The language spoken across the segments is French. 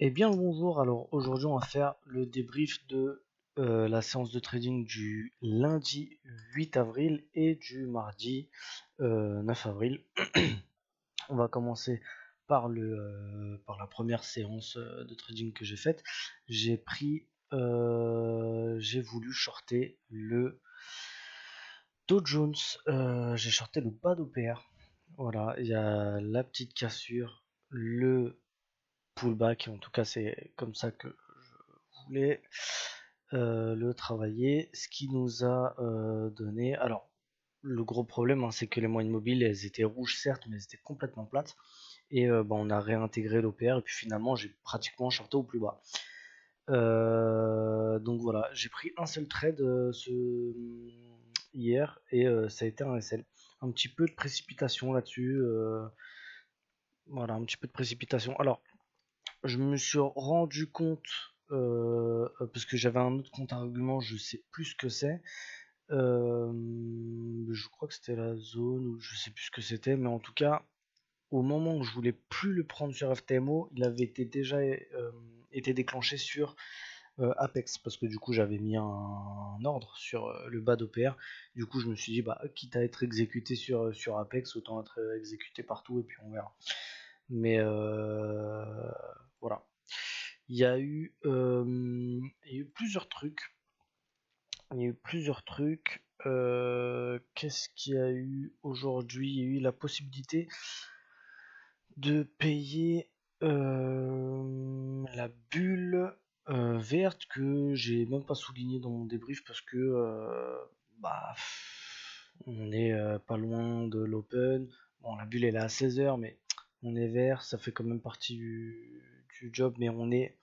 Eh bien bonjour, alors aujourd'hui on va faire le débrief de la séance de trading du lundi 8 avril et du mardi 9 avril. On va commencer par la première séance de trading que j'ai faite. J'ai voulu shorter le Dow Jones, j'ai shorté le bas d'OPR. Voilà, il y a la petite cassure, le pullback, en tout cas c'est comme ça que je voulais le travailler, ce qui nous a donné, alors le gros problème c'est que les moyennes mobiles elles étaient rouges certes mais elles étaient complètement plates et on a réintégré l'OPR et puis finalement j'ai pratiquement shorté au plus bas. Donc voilà, j'ai pris un seul trade hier et ça a été un SL. Un petit peu de précipitation là-dessus, voilà, un petit peu de précipitation. Alors je me suis rendu compte, parce que j'avais un autre compte argument, je sais plus ce que c'est. Je crois que c'était la zone, ou je sais plus ce que c'était, mais en tout cas, au moment où je voulais plus le prendre sur FTMO, il avait déjà été déclenché sur Apex, parce que du coup j'avais mis un ordre sur le bas d'OPR. Du coup je me suis dit, bah quitte à être exécuté sur Apex, autant être exécuté partout et puis on verra. Mais voilà. Il y a eu plusieurs trucs. Qu'est-ce qu'il y a eu aujourd'hui? Il y a eu la possibilité de payer la bulle verte que j'ai même pas souligné dans mon débrief parce que on est pas loin de l'open. Bon, la bulle elle est à 16h, mais on est vert, ça fait quand même partie du job, mais on est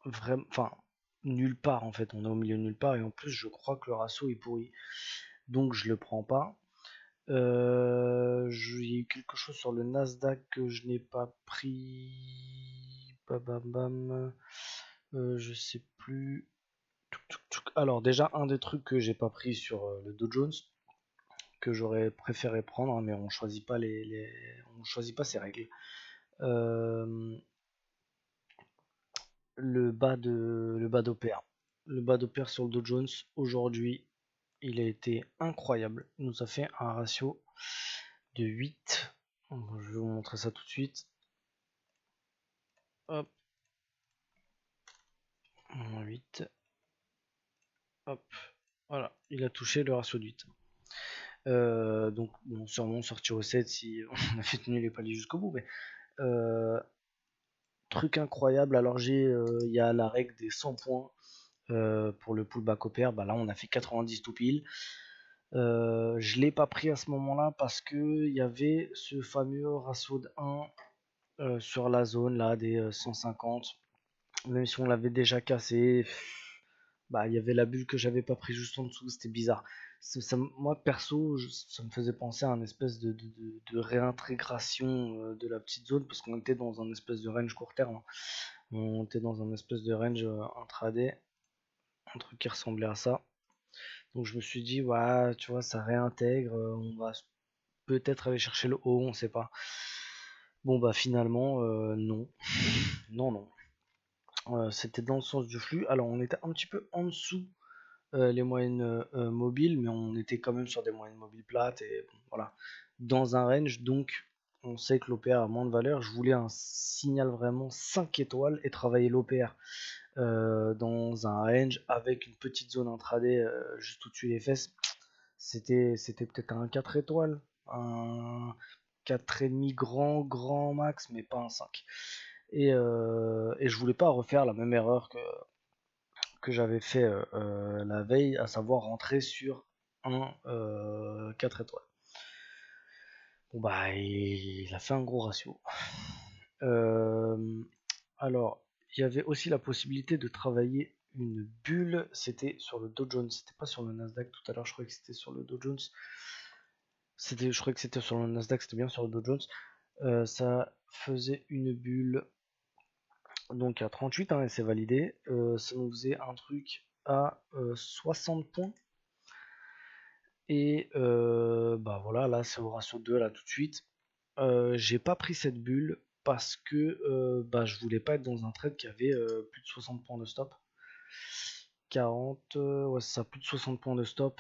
vraiment, enfin, nulle part en fait, on est au milieu de nulle part et en plus je crois que le ratio est pourri, donc je le prends pas. Il y a eu quelque chose sur le Nasdaq que je n'ai pas pris. Bam bam. Je sais plus. Alors déjà un des trucs que j'ai pas pris sur le Dow Jones que j'aurais préféré prendre, hein, mais on choisit pas on choisit pas ses règles. Le bas d'OPR. Le bas d'OPR sur le Dow Jones aujourd'hui, il a été incroyable. Il nous a fait un ratio de 8. Je vais vous montrer ça tout de suite. Hop. 8. Hop. Voilà, il a touché le ratio de 8. Donc, bon, sûrement sortir au 7 si on avait tenu les paliers jusqu'au bout. Mais truc incroyable. Alors, il y a la règle des 100 points pour le pullback OPR. Bah là, on a fait 90 tout pile. Je l'ai pas pris à ce moment-là parce que il y avait ce fameux ratio de 1 sur la zone là des 150. Même si on l'avait déjà cassé, bah il y avait la bulle que j'avais pas pris juste en dessous, c'était bizarre. Moi perso, ça me faisait penser à un espèce de réintégration de la petite zone parce qu'on était dans un espèce de range court terme. On était dans un espèce de range intraday, un truc qui ressemblait à ça. Donc je me suis dit, ouais, tu vois, ça réintègre, on va peut-être aller chercher le haut, on sait pas. Bon bah finalement, non. Non. C'était dans le sens du flux. Alors on était un petit peu en dessous les moyennes mobiles, mais on était quand même sur des moyennes mobiles plates et bon, voilà, dans un range. Donc on sait que l'OPR a moins de valeur. Je voulais un signal vraiment 5 étoiles et travailler l'OPR dans un range avec une petite zone intraday juste au-dessus des fesses. C'était peut-être un 4 étoiles, un 4,5 grand max, mais pas un 5. Et je voulais pas refaire la même erreur que j'avais fait la veille, à savoir rentrer sur un 4 étoiles. Bon bah il a fait un gros ratio. Alors il y avait aussi la possibilité de travailler une bulle, c'était sur le Dow Jones, c'était pas sur le Nasdaq tout à l'heure, je croyais que c'était sur le Dow Jones. Je croyais que c'était sur le Nasdaq, c'était bien sur le Dow Jones. Ça faisait une bulle donc à 38 hein, et c'est validé. Ça nous faisait un truc à 60 points. Et bah voilà, là c'est au ratio 2 là tout de suite. J'ai pas pris cette bulle parce que je voulais pas être dans un trade qui avait plus de 60 points de stop. 40, ouais c'est ça, plus de 60 points de stop.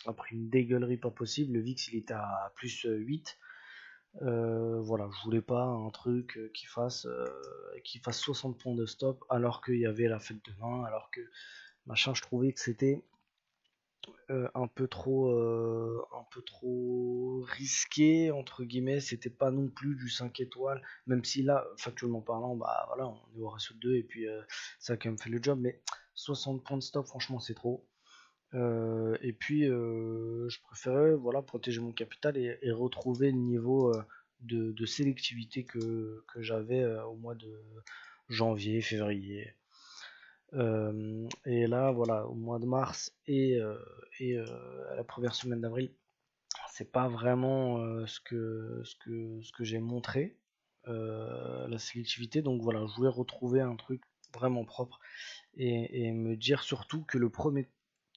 Après une dégueulerie pas possible, le VIX il était à plus 8. Voilà, je voulais pas un truc qui fasse 60 points de stop alors qu'il y avait la fête demain, alors que machin, je trouvais que c'était un peu trop risqué entre guillemets. C'était pas non plus du 5 étoiles, même si là, factuellement parlant, bah voilà, on est au ratio de 2 et puis ça a quand même fait le job, mais 60 points de stop, franchement, c'est trop. Et puis, je préférais voilà, protéger mon capital et retrouver le niveau de sélectivité que j'avais au mois de janvier, février. Et là, voilà, au mois de mars et à la première semaine d'avril, c'est pas vraiment ce que j'ai montré, la sélectivité. Donc voilà, je voulais retrouver un truc vraiment propre et me dire surtout que le premier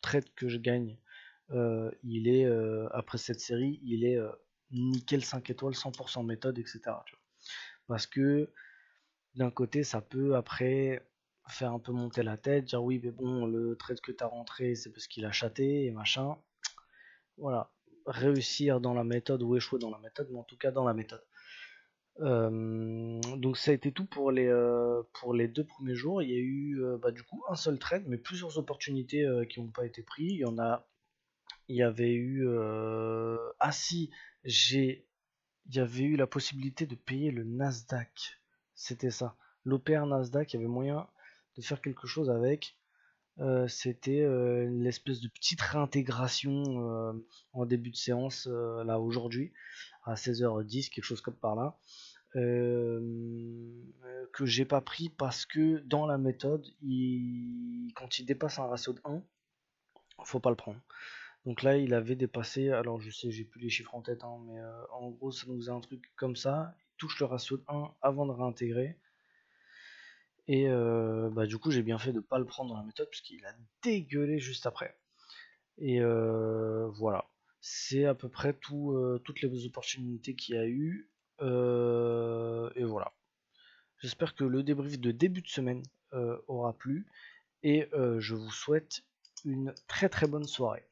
trade que je gagne, il est après cette série, il est nickel 5 étoiles, 100% méthode, etc. Tu vois. Parce que d'un côté, ça peut après faire un peu monter la tête, dire oui, mais bon, le trade que tu as rentré, c'est parce qu'il a chaté et machin. Voilà, réussir dans la méthode ou échouer dans la méthode, mais en tout cas dans la méthode. Donc ça a été tout pour les 2 premiers jours. Il y a eu du coup un seul trade, mais plusieurs opportunités qui n'ont pas été prises. Il y avait eu, ah si, il y avait eu la possibilité de payer le Nasdaq. C'était ça. L'OPR Nasdaq, il y avait moyen de faire quelque chose avec. C'était l'espèce de petite réintégration en début de séance, là aujourd'hui, à 16h10, quelque chose comme par là. Que j'ai pas pris parce que dans la méthode, quand il dépasse un ratio de 1, faut pas le prendre. Donc là, il avait dépassé, alors je sais, j'ai plus les chiffres en tête, hein, mais en gros, ça nous faisait un truc comme ça. Il touche le ratio de 1 avant de réintégrer. Et du coup, j'ai bien fait de pas le prendre dans la méthode, puisqu'il a dégueulé juste après. Et voilà. C'est à peu près toutes les opportunités qu'il y a eu. Et voilà. J'espère que le débrief de début de semaine aura plu. Et je vous souhaite une très très bonne soirée.